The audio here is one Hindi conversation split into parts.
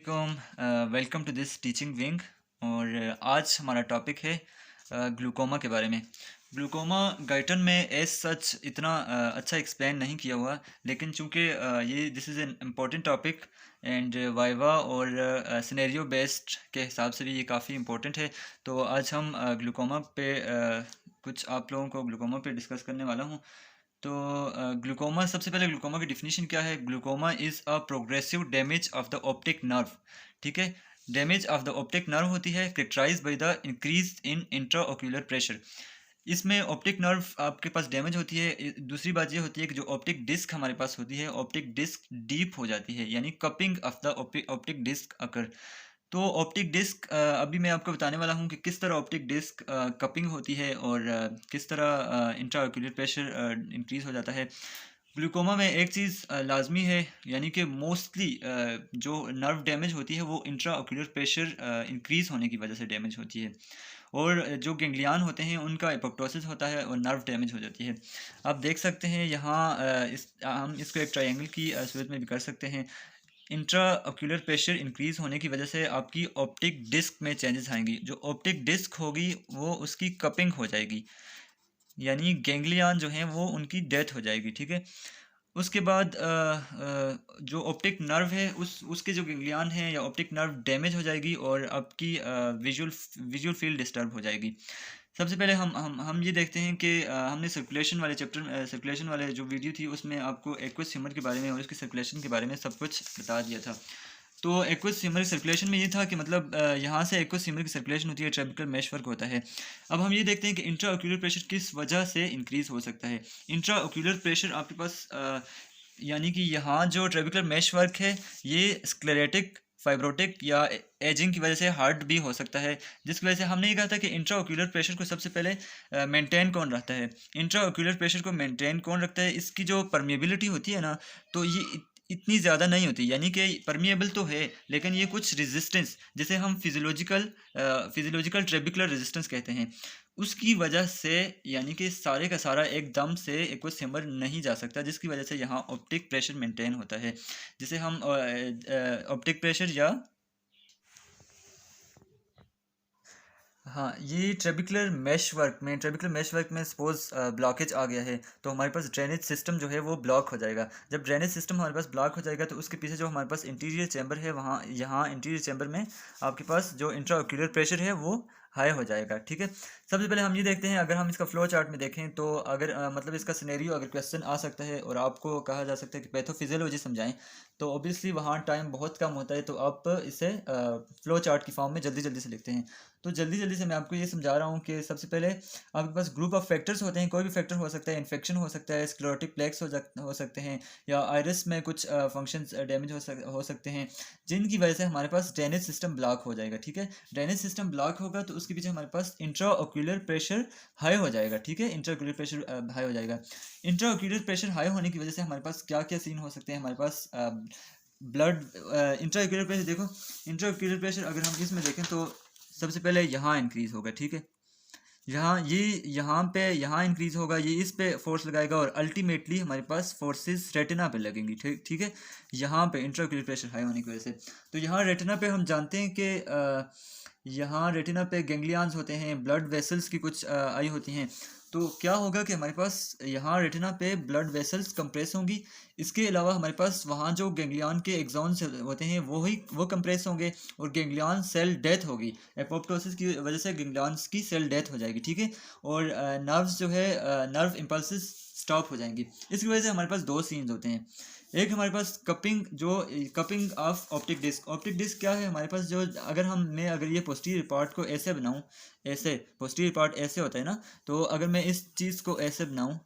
Welcome to this teaching wing. और आज हमारा टॉपिक है ग्लूकोमा के बारे में। ग्लूकोमा गाइटन में एज सच इतना अच्छा एक्सप्लेन नहीं किया हुआ, लेकिन चूंकि ये this is an important topic and viva और सिनेरियो बेस्ड के हिसाब से भी ये काफ़ी इम्पोर्टेंट है। तो आज हम ग्लूकोमा पे कुछ आप लोगों को ग्लूकोमा पे डिस्कस करने वाला हूँ। तो ग्लूकोमा, सबसे पहले ग्लूकोमा की डिफिनीशन क्या है। Glaucoma is a progressive damage of the optic nerve. ठीक है, damage of the optic nerve होती है characterise by the increase in intraocular pressure. इसमें ऑप्टिक नर्व आपके पास डैमेज होती है। दूसरी बात ये होती है कि जो ऑप्टिक डिस्क हमारे पास होती है, ऑप्टिक डिस्क डीप हो जाती है, यानी cupping of the optic disc occur. तो ऑप्टिक डिस्क अभी मैं आपको बताने वाला हूँ कि किस तरह ऑप्टिक डिस्क कपिंग होती है और किस तरह इंट्राऑक्यूलर प्रेशर इंक्रीज हो जाता है। ग्लूकोमा में एक चीज़ लाजमी है, यानी कि मोस्टली जो नर्व डैमेज होती है वो इंट्राऑक्यूलर प्रेशर इंक्रीज होने की वजह से डैमेज होती है। और जो गेंगलियान होते हैं उनका एपोप्टोसिस होता है और नर्व डैमेज हो जाती है। आप देख सकते हैं यहाँ हम इसको एक ट्रायंगल की सूरत में भी कर सकते हैं। इंट्रा ऑक्यूलर प्रेशर इंक्रीज होने की वजह से आपकी ऑप्टिक डिस्क में चेंजेस आएंगी। जो ऑप्टिक डिस्क होगी वो उसकी कपिंग हो जाएगी, यानी गैंग्लियन जो हैं वो उनकी डेथ हो जाएगी। ठीक है, उसके बाद जो ऑप्टिक नर्व है उसके जो गैंग्लियन हैं या ऑप्टिक नर्व डैमेज हो जाएगी और आपकी विजुअल फील्ड डिस्टर्ब हो जाएगी। सबसे पहले हम ये देखते हैं कि हमने सर्कुलेशन वाले चैप्टर सर्कुलेशन वाले जो वीडियो थी उसमें आपको एक्वस ह्यूमर के बारे में और उसकी सर्कुलेशन के बारे में सब कुछ बता दिया था। तो एक्वस ह्यूमर सर्कुलेशन में ये था कि मतलब यहाँ से एक्वस ह्यूमर की सर्कुलेशन होती है, ट्रेबिकल मैश वर्क होता है। अब हम ये देखते हैं कि इंट्रा ऑक्यूलर प्रेशर किस वजह से इंक्रीज हो सकता है। इंट्रा ऑक्यूलर प्रेशर आपके पास यानी कि यहाँ जो ट्रेबिकुलर मैश वर्क है ये स्क्लेरेटिक, फाइब्रोटिक या एजिंग की वजह से हार्ड भी हो सकता है, जिसकी वजह से हमने ये कहा था कि इंट्रा ऑक्यूलर प्रेशर को सबसे पहले मेंटेन कौन रखता है। इंट्रा ऑक्यूलर प्रेशर को मेंटेन कौन रखता है, इसकी जो परमिएबिलिटी होती है ना, तो ये इतनी ज़्यादा नहीं होती, यानी कि परमिएबल तो है लेकिन ये कुछ रेजिस्टेंस, जिसे हम फिजियोलॉजिकल ट्रेबिकुलर रेजिस्टेंस कहते हैं, उसकी वजह से, यानी कि सारे का सारा एकदम से एक्वस ह्यूमर नहीं जा सकता, जिसकी वजह से यहाँ ऑप्टिक प्रेशर मेंटेन होता है, जिसे हम ऑप्टिक प्रेशर या हाँ, ये ट्रेबिकुलर मैश वर्क में सपोज ब्लॉकेज आ गया है तो हमारे पास ड्रेनेज सिस्टम जो है वो ब्लॉक हो जाएगा। जब ड्रेनेज सिस्टम हमारे पास ब्लॉक हो जाएगा तो उसके पीछे जो हमारे पास इंटीरियर चैम्बर है, वहाँ यहाँ इंटीरियर चैम्बर में आपके पास जो इंट्राऑक्यूलर प्रेशर है वो हाई हो जाएगा। ठीक है, सबसे पहले हम ये देखते हैं, अगर हम इसका फ्लो चार्ट में देखें तो अगर मतलब इसका सिनेरियो अगर क्वेश्चन आ सकता है और आपको कहा जा सकता है कि पैथोफिजियोलॉजी समझाएं, तो ऑब्वियसली वहाँ टाइम बहुत कम होता है, तो आप इसे फ्लो चार्ट की फॉर्म में जल्दी जल्दी से लिखते हैं। तो जल्दी जल्दी से मैं आपको ये समझा रहा हूँ कि सबसे पहले आपके पास ग्रुप ऑफ फैक्टर्स होते हैं। कोई भी फैक्टर हो सकता है, इन्फेक्शन हो सकता है, स्क्लेरोटिक प्लेक्स हो सकते हैं, या आयरिस में कुछ फंक्शंस डैमेज हो सकते हैं, जिनकी वजह से हमारे पास ड्रेनेज सिस्टम ब्लॉक हो जाएगा। ठीक है, ड्रेनेज सिस्टम ब्लॉक होगा तो उसके पीछे हमारे पास इंट्रा ऑक्यूलर प्रेशर हाई हो जाएगा। ठीक है, इंट्रा ऑक्यूलर प्रेशर हाई हो जाएगा। इंट्रा ऑक्यूलर प्रेशर हाई होने की वजह से हमारे पास क्या क्या सीन हो सकते हैं। हमारे पास ब्लड इंट्राऑक्यूलर प्रेशर, देखो इंट्राऑक्यूलर प्रेशर अगर हम इसमें देखें तो सबसे पहले यहाँ इंक्रीज होगा। ठीक है, यहाँ इंक्रीज होगा, ये इस पे फोर्स लगाएगा और अल्टीमेटली हमारे पास फोर्सेस रेटिना पे लगेंगी। ठीक ठीक है, यहाँ पे इंट्राऑक्यूलर प्रेशर हाई होने की वजह से, तो यहाँ रेटिना पे हम जानते हैं कि यहाँ रेटिना पे गैंग्लियंस होते हैं, ब्लड वेसल्स की कुछ आई होती हैं। तो क्या होगा कि हमारे पास यहाँ रेटिना पे ब्लड वेसल्स कंप्रेस होंगी। इसके अलावा हमारे पास वहाँ जो गैंग्लियन के एक्सॉन्स होते हैं वो कंप्रेस होंगे और गैंग्लियन सेल डेथ होगी। एपोप्टोसिस की वजह से गैंग्लियंस की सेल डेथ हो जाएगी। ठीक है, और नर्व्स जो है नर्व इम्पल्सेस स्टॉप हो जाएंगी। इसकी वजह से हमारे पास दो सीन्स होते हैं। एक हमारे पास कपिंग ऑफ ऑप्टिक डिस्क क्या है हमारे पास, जो अगर ये पोस्टीरियर पार्ट को ऐसे बनाऊं, ऐसे पोस्टीरियर पार्ट ऐसे होता है ना, तो अगर मैं इस चीज़ को ऐसे बनाऊं,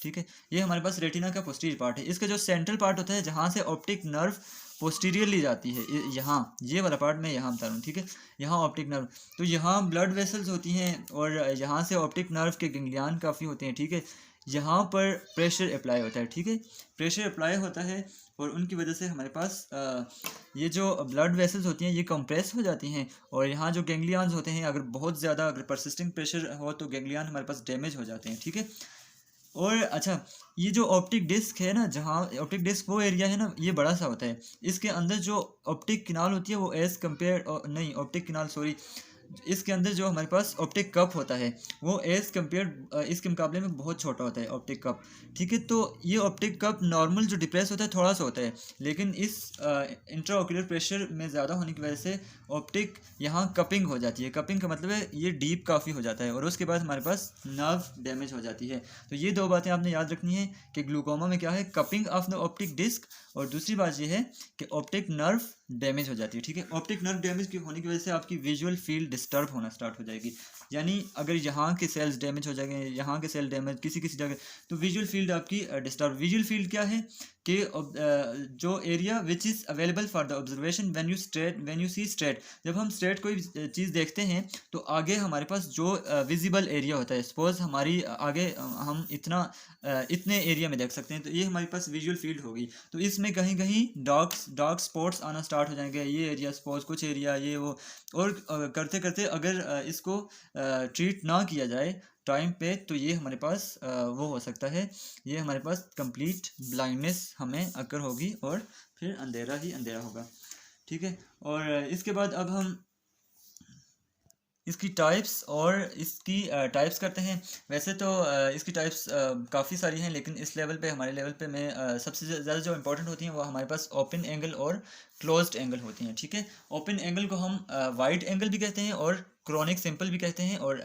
ठीक है, ये हमारे पास रेटिना का पोस्टीरियर पार्ट है। इसका जो सेंट्रल पार्ट होता है जहाँ से ऑप्टिक नर्व पोस्टीरियरली जाती है, यहाँ ये वाला पार्ट मैं यहाँ बता रहा हूँ। ठीक है, यहाँ ऑप्टिक नर्व, तो यहाँ ब्लड वेसल्स होती हैं और यहाँ से ऑप्टिक नर्व के गैंग्लियन काफ़ी होते हैं। ठीक है, यहाँ पर प्रेशर अप्लाई होता है। ठीक है, प्रेशर अप्लाई होता है और उनकी वजह से हमारे पास ये जो ब्लड वेसल्स होती हैं ये कंप्रेस हो जाती हैं, और यहाँ जो गैंग्लियंस होते हैं अगर बहुत ज़्यादा अगर परसिस्टिंग प्रेशर हो तो गैंग्लियन हमारे पास डैमेज हो जाते हैं। ठीक है, और अच्छा, ये जो ऑप्टिक डिस्क है ना, जहाँ ऑप्टिक डिस्क वो एरिया है ना, ये बड़ा सा होता है। इसके अंदर जो ऑप्टिक किनाल होती है वो एज़ कम्पेयर, नहीं ऑप्टिक किनाल सॉरी, इसके अंदर जो हमारे पास ऑप्टिक कप होता है वो एज़ कम्पेयर इसके मुकाबले में बहुत छोटा होता है ऑप्टिक कप। ठीक है, तो ये ऑप्टिक कप नॉर्मल जो डिप्रेस होता है थोड़ा सा होता है, लेकिन इस इंट्राओक्यूलर प्रेशर में ज़्यादा होने की वजह से ऑप्टिक यहाँ कपिंग हो जाती है। कपिंग का मतलब है ये डीप काफ़ी हो जाता है और उसके बाद हमारे पास नर्व डैमेज हो जाती है। तो ये दो बातें आपने याद रखनी है कि ग्लूकोमा में क्या है, cupping of the optic disc, और दूसरी बात ये है कि ऑप्टिक नर्व डैमेज हो जाती है। ठीक है, ऑप्टिक नर्व डैमेज होने की वजह से आपकी विजुअल फील्ड डिस्टर्ब होना स्टार्ट हो जाएगी। यानी अगर यहाँ के सेल्स डैमेज हो जाएंगे, यहाँ के सेल डैमेज किसी किसी जगह, तो विजुअल फील्ड आपकी डिस्टर्ब। विजुअल फील्ड क्या है कि जो area which is available for the observation when you see straight, जब हम स्ट्रेट कोई चीज़ देखते हैं तो आगे हमारे पास जो विजिबल एरिया होता है, सपोज हमारी आगे हम इतने एरिया में देख सकते हैं, तो ये हमारे पास विजुअल फील्ड होगी। तो इसमें कहीं कहीं डार्क स्पॉट्स आना स्टार्ट हो जाएंगे, ये एरिया सपोज कुछ एरिया ये वो, और करते करते अगर इसको ट्रीट ना किया जाए टाइम पे, तो ये हमारे पास वो हो सकता है, ये हमारे पास कंप्लीट ब्लाइंडनेस हमें अकर होगी और फिर अंधेरा ही अंधेरा होगा। ठीक है, और इसके बाद अब हम इसकी टाइप्स और इसकी टाइप्स करते हैं। वैसे तो इसकी टाइप्स काफ़ी सारी हैं, लेकिन इस लेवल पे, हमारे लेवल पे मैं सबसे ज़्यादा जो इंपॉर्टेंट होती हैं वो हमारे पास ओपन एंगल और क्लोज्ड एंगल होती हैं। ठीक है, ओपन एंगल को हम वाइड एंगल भी कहते हैं और क्रोनिक सिंपल भी कहते हैं, और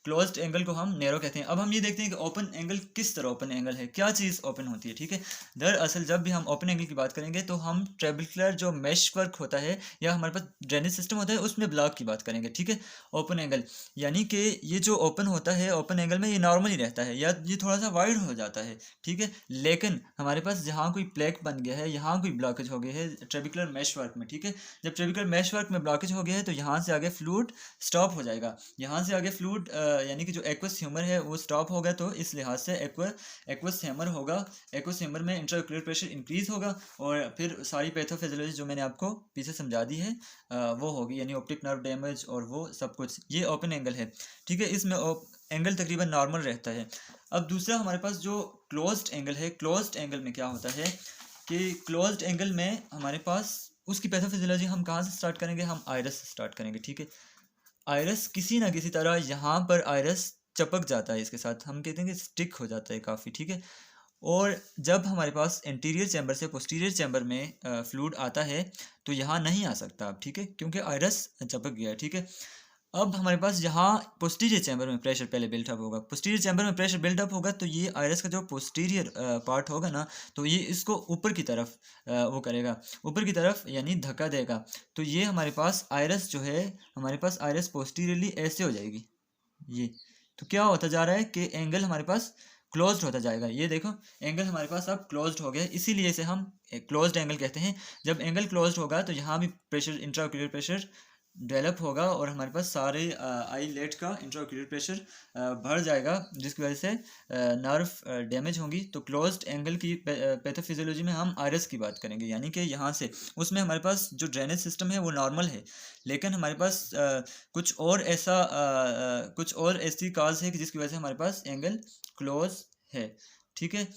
क्लोज्ड एंगल को हम नैरो कहते हैं। अब हम ये देखते हैं कि ओपन एंगल किस तरह ओपन एंगल है, क्या चीज़ ओपन होती है। ठीक है, दरअसल जब भी हम ओपन एंगल की बात करेंगे तो हम ट्रेबिकुलर जो मेश वर्क होता है या हमारे पास ड्रेनेज सिस्टम होता है उसमें ब्लॉक की बात करेंगे। ठीक है, ओपन एंगल यानी कि ये जो ओपन होता है, ओपन एंगल में ये नॉर्मल ही रहता है या ये थोड़ा सा वाइड हो जाता है। ठीक है, लेकिन हमारे पास जहाँ कोई प्लेक बन गया है, यहाँ कोई ब्लॉकेज हो गया है ट्रेबिकुलर मेश वर्क में। ठीक है, जब ट्रेबिकुलर मेश वर्क में ब्लॉकेज हो गया है तो यहाँ से आगे फ्लूइड स्टॉप हो जाएगा, यहाँ से आगे फ्लूइड यानी कि जो एक्वस ह्यूमर है वो स्टॉप होगा, तो इस लिहाज से एक्वस ह्यूमर होगा, एक्वस ह्यूमर में इंट्राओक्यूलर प्रेशर इंक्रीज होगा, और फिर सारी पैथोफिजियोलॉजी जो मैंने आपको पीछे समझा दी है वो होगी, यानी ऑप्टिक नर्व डैमेज और वो सब कुछ। ये ओपन एंगल है। ठीक है, इसमें एंगल तकरीबन नॉर्मल रहता है। अब दूसरा हमारे पास जो क्लोज्ड एंगल है, क्लोज्ड एंगल में क्या होता है कि क्लोज्ड एंगल में हमारे पास उसकी पैथोफिजियोलॉजी हम कहाँ से स्टार्ट करेंगे, हम आयरस से स्टार्ट करेंगे। ठीक है, आयरस किसी ना किसी तरह यहाँ पर आयरस चपक जाता है, इसके साथ हम कहते हैं कि स्टिक हो जाता है काफ़ी। ठीक है, और जब हमारे पास एंटीरियर चैम्बर से पोस्टीरियर चैम्बर में फ्लूइड आता है तो यहाँ नहीं आ सकता अब। ठीक है, क्योंकि आयरस चपक गया है। ठीक है, अब हमारे पास यहाँ पोस्टीरियर चैम्बर में प्रेशर पहले बिल्टअप होगा, पोस्टीरियर चैम्बर में प्रेशर बिल्टअप होगा, तो ये आयरस का जो पोस्टीरियर पार्ट होगा ना, तो ये इसको ऊपर की तरफ वो करेगा, ऊपर की तरफ यानी धक्का देगा। तो ये हमारे पास आयरस जो है, हमारे पास आयरस पोस्टीरियरली ऐसे हो जाएगी ये। तो क्या होता जा रहा है कि एंगल हमारे पास क्लोज्ड होता जाएगा। ये देखो एंगल हमारे पास अब क्लोज्ड हो गया, इसीलिए इसे हम क्लोज्ड एंगल कहते हैं। जब एंगल क्लोज्ड होगा तो यहाँ भी प्रेशर, इंट्राओक्यूलर प्रेशर डेवलप होगा और हमारे पास सारे आई लेट का इंट्राओक्यूलर प्रेशर बढ़ जाएगा, जिसकी वजह से नर्व डैमेज होंगी। तो क्लोज्ड एंगल की पैथोफिजियोलॉजी में हम आयरस की बात करेंगे, यानी कि यहाँ से उसमें हमारे पास जो ड्रेनेज सिस्टम है वो नॉर्मल है, लेकिन हमारे पास कुछ और ऐसी काज है कि जिसकी वजह से हमारे पास एंगल क्लोज है। ठीक है,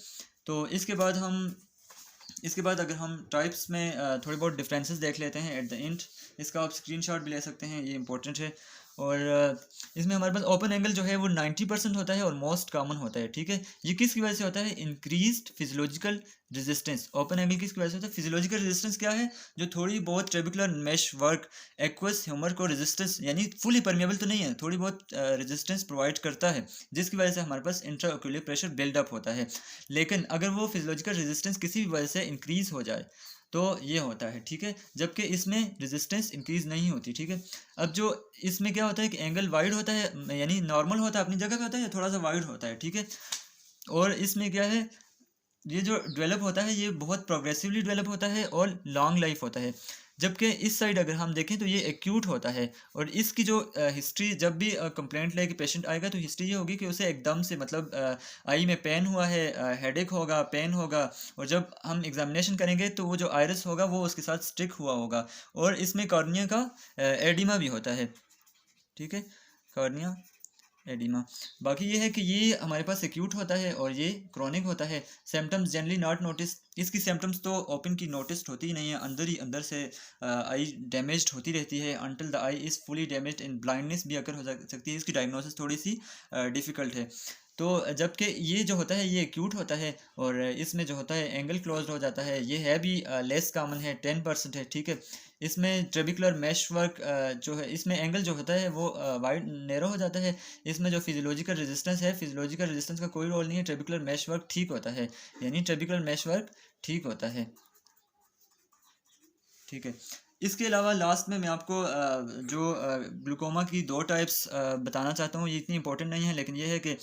तो इसके बाद अगर हम टाइप्स में थोड़े बहुत डिफरेंसेस देख लेते हैं एट द एंड, इसका आप स्क्रीनशॉट भी ले सकते हैं, ये इंपॉर्टेंट है। और इसमें हमारे पास ओपन एंगल जो है वो 90% होता है और मोस्ट कॉमन होता है। ठीक है, ये किसकी वजह से होता है, increased physiological resistance. Open angle किसकी वजह से होता है, फिजियोलॉजिकल रेजिस्टेंस क्या है, जो थोड़ी बहुत trabecular mesh work aqueous humour को रेजिस्टेंस, यानी फुली परमेबल तो नहीं है, थोड़ी बहुत रेजिस्टेंस प्रोवाइड करता है, जिसकी वजह से हमारे पास इंट्राओक्यूलर प्रेशर बिल्डअप होता है। लेकिन अगर वो फिजियोलॉजिकल रेजिस्टेंस किसी भी वजह से इंक्रीज हो जाए तो ये होता है। ठीक है, जबकि इसमें रेजिस्टेंस इंक्रीज नहीं होती। ठीक है, अब जो इसमें क्या होता है कि एंगल वाइड होता है, यानी नॉर्मल होता है, अपनी जगह पे होता है, या थोड़ा सा वाइड होता है। ठीक है, और इसमें क्या है, ये जो डेवलप होता है ये बहुत प्रोग्रेसिवली डेवलप होता है और लॉन्ग लाइफ होता है। जबकि इस साइड अगर हम देखें तो ये एक्यूट होता है, और इसकी जो हिस्ट्री, जब भी कंप्लेंट लेके पेशेंट आएगा तो हिस्ट्री ये होगी कि उसे एकदम से मतलब आई में पेन हुआ है, हेडेक होगा, पेन होगा, और जब हम एग्जामिनेशन करेंगे तो वो जो आयरस होगा वो उसके साथ स्टिक हुआ होगा, और इसमें कॉर्निया का एडिमा भी होता है। ठीक है, कॉर्निया एडिमा। बाकी ये है कि ये हमारे पास एक्यूट होता है और ये क्रॉनिक होता है। सिम्टम्स जनरली नॉट नोटिस, इसकी सिम्टम्स तो ओपन की नोटिस होती ही नहीं है, अंदर ही अंदर से आई डैमेज्ड होती रहती है until the I is fully damaged. In blindness भी अगर हो सकती है, इसकी डायग्नोसिस थोड़ी सी डिफ़िकल्ट है। तो जबकि ये जो होता है ये एक्यूट होता है और इसमें जो होता है एंगल क्लोज्ड हो जाता है। ये है भी लेस कॉमन है, 10% है, ठीक है। इसमें ट्रेबिकुलर मैश वर्क जो है, इसमें एंगल जो होता है वो वाइड नैरो हो जाता है। इसमें जो फिजियोलॉजिकल रेजिस्टेंस है, फिजियोलॉजिकल रेजिस्टेंस का कोई रोल नहीं है, ट्रेबिकुलर मैश वर्क ठीक होता है, यानी ट्रेबिकुलर मैश वर्क ठीक होता है, ठीक है। इसके अलावा लास्ट में मैं आपको जो ग्लूकोमा की दो टाइप्स बताना चाहता हूँ। ये इतनी इंपॉर्टेंट नहीं है, लेकिन ये है कि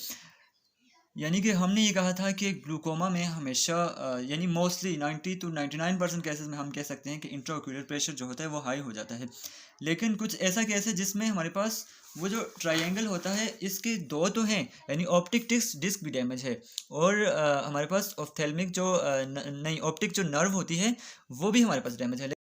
यानी कि हमने ये कहा था कि ग्लूकोमा में हमेशा यानी मोस्टली 90 to 99% केसेस में हम कह सकते हैं कि इंट्राओक्यूलर प्रेशर जो होता है वो हाई हो जाता है। लेकिन कुछ ऐसा केस है जिसमें हमारे पास वो जो ट्रायंगल होता है इसके दो तो हैं, यानी ऑप्टिक डिस्क भी डैमेज है और हमारे पास ऑप्थेल्मिक जो नहीं ऑप्टिक जो नर्व होती है वो भी हमारे पास डैमेज है।